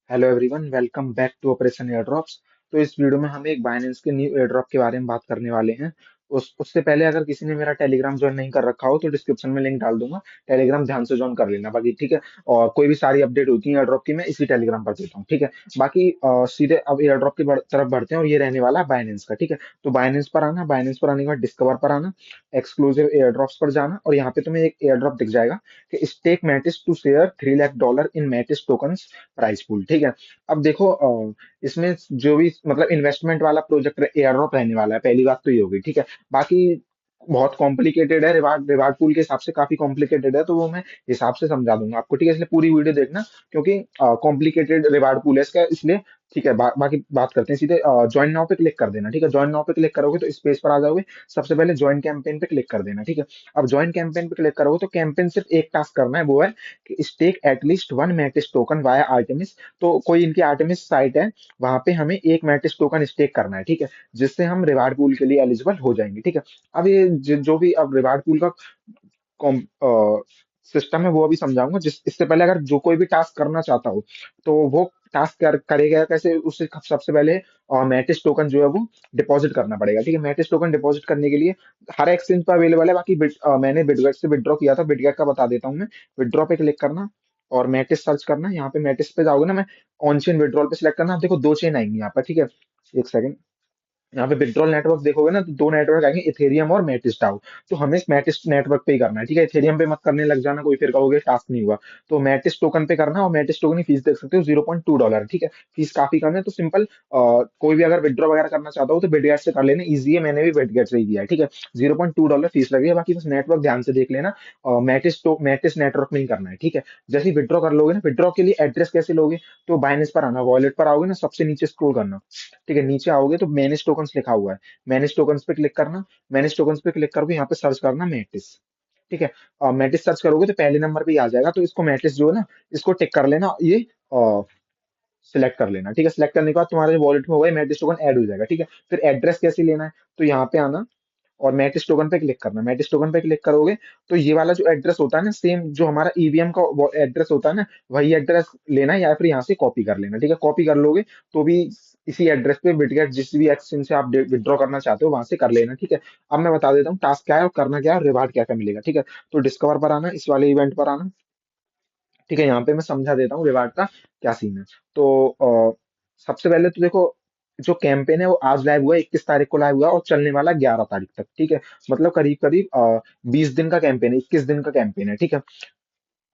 Hello everyone, welcome back to operation air drops. तो इस video में हम एक बाइनेंस के न्यू एयर ड्रॉप के बारे में बात करने वाले हैं। उससे पहले अगर किसी ने मेरा टेलीग्राम ज्वाइन नहीं कर रखा हो तो डिस्क्रिप्शन में लिंक डाल दूंगा। टेलीग्राम ध्यान से ज्वाइन कर लेना बाकी, ठीक है। और कोई भी सारी अपडेट होती है एयर ड्रॉप की मैं इसी टेलीग्राम पर देता हूँ, ठीक है। बाकी सीधे अब एयर ड्रॉप की तरफ बढ़ते हैं और ये रहने वाला है बाइनेंस का, ठीक है। तो बाइनेंस पर आना, बाइनेंस पर आने के बाद डिस्कवर पर आना, एक्सक्लूसिव एयर ड्रॉप्स पर जाना और यहाँ पे तुम्हें एक एयर ड्रॉप दिख जाएगा कि stake Matis to share $3 lakh in Matis tokens price pool, ठीक है। अब देखो, इसमें जो भी मतलब इन्वेस्टमेंट वाला प्रोजेक्ट एयर ड्रॉप रहने वाला है, पहली बात तो ये होगी, ठीक है। बाकी बहुत कॉम्प्लिकेटेड है, रिवार्ड रिवार्ड पूल के हिसाब से काफी कॉम्प्लिकेटेड है, तो वो मैं हिसाब से समझा दूंगा आपको, ठीक है। इसलिए पूरी वीडियो देखना, क्योंकि कॉम्प्लिकेटेड रिवार्ड पूल है इसका, इसलिए ठीक है। बाकी बात करते हैं सीधे। ज्वाइन नाउ पे क्लिक कर देना, ठीक है। ज्वाइन नाउ पे क्लिक करोगे तो इस पेज पर आ जाओगे। सबसे पहले ज्वाइन कैंपेन पे क्लिक कर देना, ठीक है। अब ज्वाइन कैंपेन पे क्लिक करोगे तो कैंपेन सिर्फ एक टास्क करना है, वो है कि stake at least one Matis token via Artemis. तो कोई इनकी आर्टेमिस साइट है, वहां पे हमें एक मैटिस टोकन स्टेक करना है, ठीक है। जिससे हम रिवार्ड पूल के लिए एलिजिबल हो जाएंगे, ठीक है। अब ये जो भी अब रिवार्ड पूल का सिस्टम है वो अभी समझाऊंगा। जिस इससे पहले अगर जो कोई भी टास्क करना चाहता हो तो वो टास्क करेगा कैसे, उससे सबसे पहले मैटिस टोकन जो है वो डिपॉजिट करना पड़ेगा, ठीक है। मैटिस टोकन डिपॉजिट करने के लिए हर एक्सचेंज पर अवेलेबल है। बाकी मैंने बिटगेट से विड्रॉ किया था, बिटगेट का बता देता हूँ मैं। विड्रॉ पे क्लिक करना और मैटिस सर्च करना। यहाँ पे मैटिस पे जाओगे ना, मैं ऑन चेन विड्रॉल पे सिलेक्ट करना। आप देखो दो चेन आएंगी यहाँ पर, ठीक है। एक सेकंड। यहाँ पे विड्रॉल नेटवर्क देखोगे ना तो दो नेटवर्क आएंगे, इथेरियम और मेटिस डाओ। तो हमें मेटिस नेटवर्क पे ही करना है, ठीक है। इथेरियम पे मत करने लग जाना, कोई फिर कहोगे टास्क नहीं हुआ। तो मेटिस टोकन पे करना, और मेटिस टोकन की फीस देख सकते हो $0.2, ठीक है। फीस काफी कम है, तो सिंपल कोई भी अगर विड्रॉ वगैरह करना चाहता हो तो बिटगेट से कर लेना, इजी है। मैंने भी बिटगेट से ही किया है, ठीक है। $0.2 फीस लगी है। बाकी बस नेटवर्क ध्यान से देख लेना, मेटिस नेटवर्क में ही करना है, ठीक है। जैसे ही विड्रॉ कर लोगे ना, विड्रॉ के लिए एड्रेस कैसे लोगे, तो बाइनेंस पर आना, वॉलेट पर आओगे ना, सबसे नीचे स्क्रॉल करना, ठीक है। नीचे आओगे तो मैनेज टोकन्स लिखा हुआ है, मैनेज टोकन्स पे क्लिक करना। मैनेज टोकन्स पे क्लिक करके यहाँ पे सर्च करना मेटिस, ठीक है। मेटिस सर्च करोगे तो पहले नंबर पे ही आ जाएगा, तो इसको मेटिस जो है ना, इसको टिक कर लेना, ये सिलेक्ट कर लेना, ठीक है। सिलेक्ट करने के बाद तुम्हारे वॉलेट में होगा मैटिस टोकन ऐड हो जाएगा, ठीक है। फिर एड्रेस कैसे लेना है, तो यहाँ पे आना और मैटिस टोकन पे क्लिक करना। मैटिस टोकन पे क्लिक करोगे तो ये वाला जो एड्रेस होता है ना, सेम जो हमारा ईवीएम का एड्रेस होता है ना, वही एड्रेस लेना है, या फिर यहाँ से कॉपी कर लेना, ठीक है। कॉपी कर लोगे तो भी इसी एड्रेस पे बिटगेट जिस भी एक्सचेंज से आप विड्रॉ करना चाहते हो वहां से कर लेना, ठीक है। अब मैं बता देता हूँ टास्क क्या है और करना क्या है और रिवार्ड क्या क्या मिलेगा, ठीक है। तो डिस्कवर पर आना, इस वाले इवेंट पर आना, ठीक है। यहाँ पे मैं समझा देता हूँ रिवार्ड का क्या सीन है। तो सबसे पहले तो देखो, जो कैंपेन है वो आज लाइव हुआ है, 21 तारीख को लाइव हुआ है और चलने वाला है 11 तारीख तक, ठीक है। मतलब करीब करीब 20 दिन का कैंपेन है, 21 दिन का कैंपेन है, ठीक है।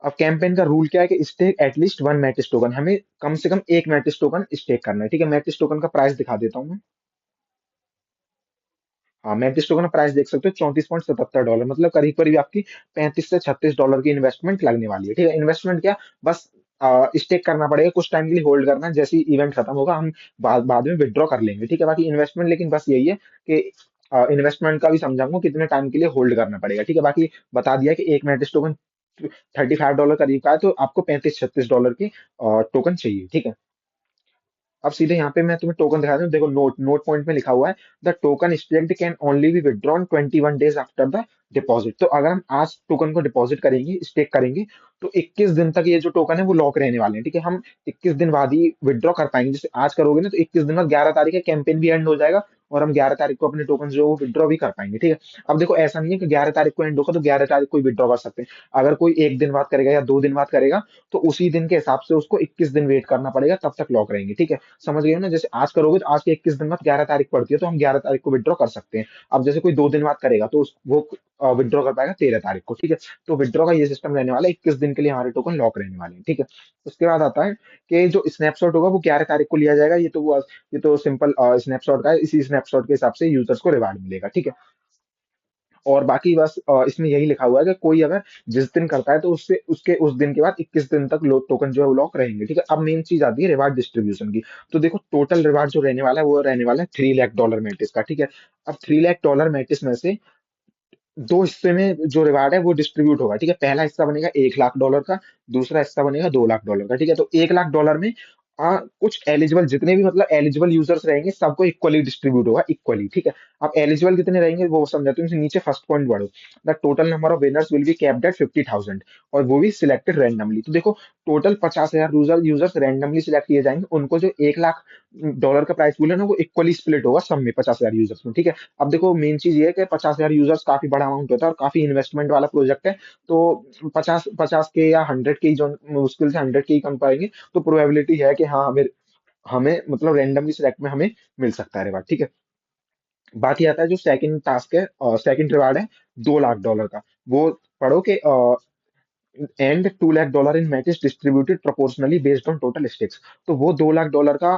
अब कैंपेन का रूल क्या है कि stake at least one Matis token, हमें कम से कम एक मैटिस टोकन स्टेक करना है, ठीक है। मैटिस टोकन का प्राइस दिखा देता हूँ मैं। हाँ, मैटिस टोकन का प्राइस देख सकते हो, $34.77, मतलब करीब करीब आपकी $35 से $36 की इन्वेस्टमेंट लगने वाली है, ठीक है। इन्वेस्टमेंट क्या, बस स्टेक करना पड़ेगा, कुछ टाइम के लिए होल्ड करना है। जैसे ही इवेंट खत्म होगा हम बाद में विड्रॉ कर लेंगे, ठीक है। बाकी इन्वेस्टमेंट लेकिन बस यही है कि इन्वेस्टमेंट का भी समझाऊंगा कितने टाइम के लिए होल्ड करना पड़ेगा, ठीक है। बाकी बता दिया कि एक मैटिस टोकन $35 करीब का है, तो आपको $35-36 की टोकन चाहिए, ठीक है। अब सीधे यहाँ पे मैं तुम्हें टोकन दिखा दूं, देखो नोट नोट पॉइंट में लिखा हुआ है, the token stacked can only be withdrawn 21 days after the deposit. तो अगर हम आज टोकन को डिपॉजिट करेंगे, स्टेक करेंगे, तो 21 दिन तक ये जो टोकन है वो लॉक रहने वाले हैं, ठीक है। हम 21 दिन बाद ही विड्रॉ कर पाएंगे। जैसे आज करोगे ना तो 21 दिन बाद 11 तारीख है, कैंपेन भी एंड हो जाएगा और हम 11 तारीख को अपने टोकन जो विड्रॉ भी कर पाएंगे, ठीक है। अब देखो ऐसा नहीं है कि 11 तारीख को एंड होगा तो 11 तारीख को विड्रॉ कर सकते हैं। अगर कोई एक दिन बाद करेगा या 2 दिन बाद करेगा तो उसी दिन के हिसाब से उसको 21 दिन वेट करना पड़ेगा, तब तक लॉक रहेंगे, ठीक है। समझ गए हो ना, जैसे आज करोगे तो आज के 21 दिन बाद 11 तारीख पड़ती है तो हम 11 तारीख को विड्रॉ कर सकते हैं। अब जैसे कोई 2 दिन बाद करेगा तो वो विड्रॉ कर पाएगा 13 तारीख को, ठीक है। तो विड्रॉ का ये सिस्टम रहने वाला है, 21 दिन के लिए हमारे टोकन लॉक रहने वाले हैं, ठीक है। उसके बाद आता है कि जो स्नैपशॉट होगा वो 11 तारीख को लिया जाएगा। ये तो सिंपल स्नैपशॉट का है, इसी स्नैपशॉट के हिसाब से यूजर्स को रिवार्ड मिलेगा, ठीक है। और बाकी बस इसमें यही लिखा हुआ है कि कोई अगर जिस दिन करता है तो उससे उसके उस दिन के बाद 21 दिन तक टोकन जो है वो लॉक रहेंगे, ठीक है। अब मेन चीज आती है रिवार्ड डिस्ट्रीब्यूशन की। तो देखो टोटल रिवार्ड जो रहने वाला है वो रहने वाला है $3 लाख मैट्रिक्स का, ठीक है। अब $3 लाख मैट्रिक्स में से दो हिस्से में जो रिवार्ड है वो डिस्ट्रीब्यूट होगा, ठीक है। पहला हिस्सा बनेगा $1 लाख का, दूसरा हिस्सा बनेगा $2 लाख का, ठीक है। तो $1 लाख में कुछ एलिजिबल, जितने भी मतलब एलिजिबल यूजर्स रहेंगे सबको इक्वली डिस्ट्रीब्यूट होगा, इक्वली, ठीक है। अब एलिजिबल कितने रहेंगे वो समझाते हैं, नीचे फर्स्ट पॉइंट बढ़ो। The total number of winners will be capped at 50,000 और वो भी सिलेक्टेड रैंडमली। तो देखो टोटल 50,000 यूजर्स रैंडमली सिलेक्ट किए जाएंगे, उनको जो $1 लाख का प्राइस पूल है ना, वो इक्वली स्प्लिट होगा सब में 50,000 यूजर्स में, ठीक है। अब देखो मेन चीज ये है कि 50,000 यूजर्स काफी बड़ा अमाउंट होता है और काफी इन्वेस्टमेंट वाला प्रोजेक्ट है। तो 50 50 के या 100 के ही जो, मुश्किल से 100 के ही कम पाएंगे। तो प्रोबेबिलिटी है कि हाँ, हमें हमें मतलब रैंडमली सिलेक्ट में हमें मिल सकता है रिवार्ड, ठीक है। बाकी आता है जो सेकंड टास्क है, सेकंड रिवार्ड है $2 लाख का। वो पढ़ो कि and $2 lakh in matches distributed proportionally based on total stakes. तो वो $2 लाख का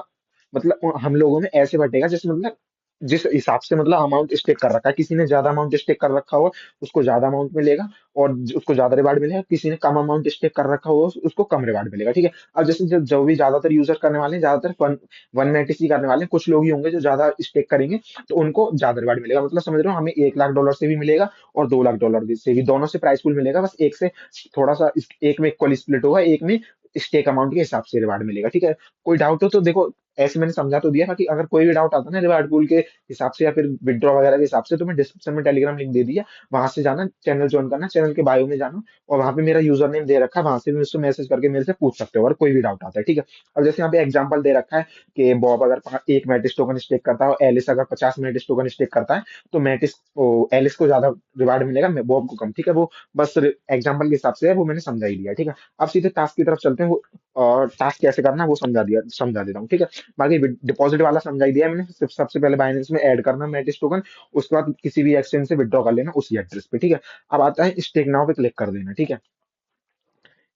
मतलब हम लोगों में ऐसे बटेगा जैसे मतलब जिस हिसाब से मतलब अमाउंट स्टेक कर रखा है, किसी ने ज्यादा अमाउंट स्टेक कर रखा हो उसको ज्यादा अमाउंट मिलेगा और उसको ज्यादा रिवार्ड मिलेगा। किसी ने कम अमाउंट स्टेक कर रखा हो उसको कम रिवार्ड मिलेगा, ठीक है। अब जैसे जो भी ज्यादातर यूजर करने वाले हैं, ज्यादातर वन वन मैटिस करने वाले हैं, कुछ लोग ही होंगे जो ज्यादा स्टेक करेंगे, तो उनको ज्यादा रिवार्ड मिलेगा। मतलब समझ रहे हो, हमें $1 लाख से भी मिलेगा और $2 लाख से भी, दोनों से प्राइस पूल मिलेगा, बस एक से थोड़ा सा एक में इक्वली स्प्लिट होगा, एक में स्टेक अमाउंट के हिसाब से रिवार्ड मिलेगा, ठीक है। कोई डाउट हो तो देखो, ऐसे मैंने समझा तो दिया, बाकी अगर कोई भी डाउट आता है ना रिवार्ड पूल के हिसाब से या फिर विड्रॉ वगैरह के हिसाब से, तो मैं डिस्क्रिप्शन में टेलीग्राम लिंक दे दिया, वहां से जाना, चैनल ज्वाइन करना, चैनल के बायो में जाना, और वहां पे मेरा यूजर नेम दे रखा है, वहां से भी मुझसे मैसेज करके मेरे से पूछ सकते हो अगर कोई भी डाउट आता है, ठीक है। अब जैसे यहाँ पे एग्जांपल दे रखा है कि बॉब अगर एक मैटिस टोकन स्टेक करता है और एलिस अगर 50 मैटिस टोकन स्टेक करता है, तो एलिस को ज्यादा रिवार्ड मिलेगा, बॉब को कम, ठीक है। वो बस एग्जाम्पल के हिसाब से है, वो मैंने समझा ही दिया, ठीक है। अब सीधे टास्क की तरफ चलते हैं, वो टास्क कैसे करना है वो समझा देता हूँ, ठीक है। बाकी डिपॉजिट वाला समझा ही दिया है मैंने, सिर्फ सबसे पहले बाइनेंस में ऐड करना मैटिस टोकन, उसके बाद किसी भी एक्सचेंज से विड्रॉ कर लेना उसी एड्रेस पे, ठीक है। अब आता है स्टेक नाउ पे क्लिक कर देना, ठीक है।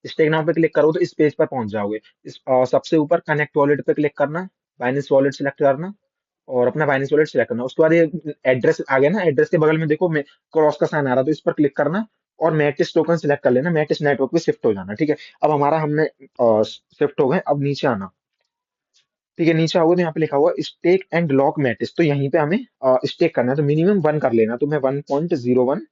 स्टेक नाउ पे क्लिक करो तो इस पेज पर पहुंच जाओगे। सबसे ऊपर कनेक्ट वॉलेट पे क्लिक करना, बाइनेंस वॉलेट सिलेक्ट करना और अपना बाइनेंस वॉलेट सिलेक्ट करना। उसके बाद ये एड्रेस आ गया ना, एड्रेस के बगल में देखो क्रॉस का साइन आ रहा है, तो इस पर क्लिक करना और मैटिस टोकन सिलेक्ट कर लेना, मैटिस नेटवर्क पे शिफ्ट हो जाना, ठीक है। अब हमारा हमने शिफ्ट हो गए, अब नीचे आना, ठीक है। नीचे आओगे तो यहाँ पे लिखा हुआ स्टेक एंड लॉक मैटिस, तो यहीं पे हमें स्टेक करना है, तो मिनिमम 1 कर लेना, तो मैं 1.01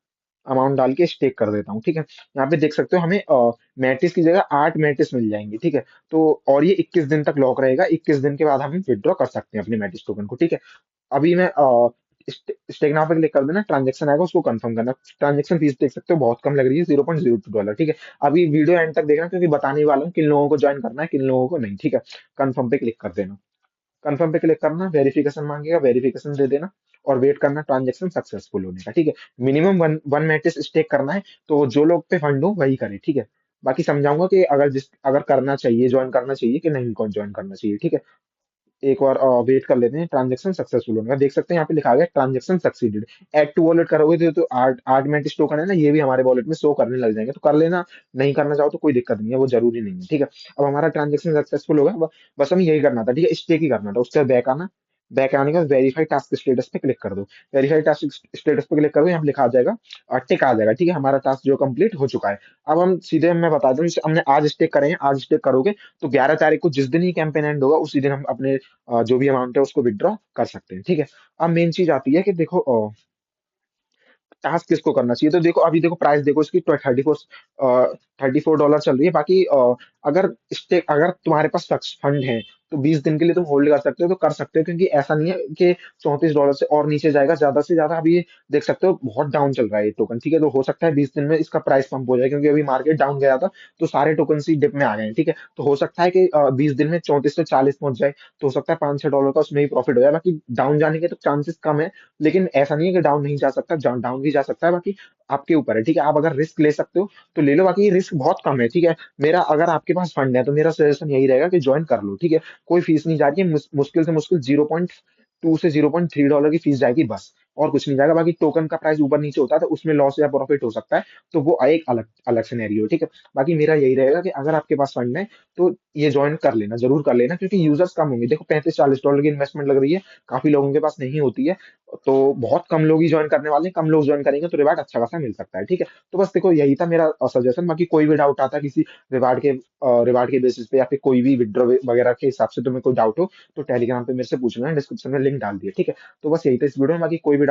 अमाउंट डाल के स्टेक कर देता हूँ, ठीक है। यहाँ पे देख सकते हो हमें मैटिस की जगह 8 मैटिस मिल जाएंगे, ठीक है। तो और ये 21 दिन तक लॉक रहेगा, 21 दिन के बाद हम विड्रॉ कर सकते हैं अपने मैटिस टोकन को, ठीक है। अभी मैं स्टेक नाउ पे क्लिक कर देना, ट्रांजेक्शन आएगा उसको कंफर्म करना। ट्रांजेक्शन फीस देख सकते हो बहुत कम लग रही है, $0.02, ठीक है। अभी वीडियो एंड तक देखना क्योंकि बताने वाला हूँ किन लोगों को ज्वाइन करना है, किन लोगों को नहीं, ठीक है। कंफर्म पे क्लिक कर देना, कंफर्म पे क्लिक करना, वेरिफिकेशन मांगेगा, वेरिफिकेशन दे देना और वेट करना ट्रांजेक्शन सक्सेसफुल होने का, ठीक है। Minimum one one matrix stake करना है, तो जो लोग पे फंड हो वही करे, ठीक है। बाकी समझाऊंगा कि अगर करना चाहिए, ज्वाइन करना चाहिए कि नहीं, कौन ज्वाइन करना चाहिए, ठीक है। एक बार वेट कर लेते हैं ट्रांजेक्शन सक्सेसफुल होने का। देख सकते हैं यहाँ पे लिखा गया transaction succeeded. Add to wallet करोगे तो आठ आठ मिनट टोकन है ना, ये भी हमारे वॉलेट में शो करने लग जाएंगे, तो कर लेना। नहीं करना चाहो तो कोई दिक्कत नहीं है, वो जरूरी नहीं है, ठीक है। अब हमारा ट्रांजेक्शन सक्सेसफुल हो गया, बस हमें यही करना था, ठीक है, स्टेक ही करना था। उसके बाद बैक आना, बैक आने के बाद वेरीफाई टास्क स्टेटस पे क्लिक कर दो। वेरीफाई टास्क स्टेटस पे क्लिक कर दो, यहाँ पे लिखा आ जाएगा टिक आ जाएगा, ठीक है, हमारा टास्क जो कंप्लीट हो चुका है। अब हम सीधे, मैं बता दूं, जैसे हमने आज स्टेक करे हैं, आज स्टेक करोगे तो 11 तारीख को जिस दिन ही कैंपेन एंड होगा उसी दिन हम अपने जो भी अमाउंट है उसको विड्रॉ कर सकते हैं, ठीक है। अब मेन चीज आती है कि देखो टास्क किसको करना चाहिए, तो देखो अभी देखो प्राइस देखो इसकी 34 $34 चल रही है। बाकी अगर तुम्हारे पास फंड है तो 20 दिन के लिए तुम होल्ड कर सकते हो, तो कर सकते हो, क्योंकि ऐसा नहीं है कि $34 से और नीचे जाएगा। ज्यादा से ज्यादा अभी ये देख सकते हो बहुत डाउन चल रहा है ये टोकन, ठीक है। तो हो सकता है 20 दिन में इसका प्राइस पंप हो जाए, क्योंकि अभी मार्केट डाउन गया था तो सारे टोकन ही डिप में आ गए हैं, ठीक है। तो हो सकता है कि 20 दिन में 34 से 40 पहुंच जाए, तो हो सकता है $5-6 का उसमें ही प्रॉफिट हो जाए। बाकी डाउन जाने के तो चांसेस कम है, लेकिन ऐसा नहीं है कि डाउन नहीं जा सकता, डाउन भी जा सकता है। बाकी आपके ऊपर है, ठीक है। आप अगर रिस्क ले सकते हो तो ले लो, बाकी रिस्क बहुत कम है, ठीक है। मेरा अगर आपके पास फंड है तो मेरा सजेशन यही रहेगा कि ज्वाइन कर लो, ठीक है। कोई फीस नहीं जा रही है, मुश्किल से मुश्किल 0.2 से $0.3 की फीस जाएगी बस, और कुछ नहीं जाएगा। बाकी टोकन का प्राइस ऊपर नीचे होता है तो उसमें लॉस या प्रॉफिट हो सकता है, तो वो एक अलग अलग सिनेरियो है, ठीक है। बाकी मेरा यही रहेगा कि अगर आपके पास फंड है तो ये ज्वाइन कर लेना, जरूर कर लेना, क्योंकि यूजर्स कम होंगे। देखो $35-40 की इन्वेस्टमेंट लग रही है, काफी लोगों के पास नहीं होती है, तो बहुत कम लोग ही ज्वाइन करने वाले हैं। कम लोग ज्वाइन करेंगे तो रिवार्ड अच्छा खासा मिल सकता है, ठीक है। तो बस देखो यही था मेरा सजेशन। बाकी कोई भी डाउट आता है किसी रिवार्ड के बेसिस पे या फिर कोई भी विड्रॉ वगैरह के हिसाब से तुम्हें कोई डाउट हो, तो टेलीग्राम पे मेरे से पूछना है, डिस्क्रिप्शन में लिंक डाल दिया, ठीक है। तो बस यही था इस वीडियो में, बाकी कोई भी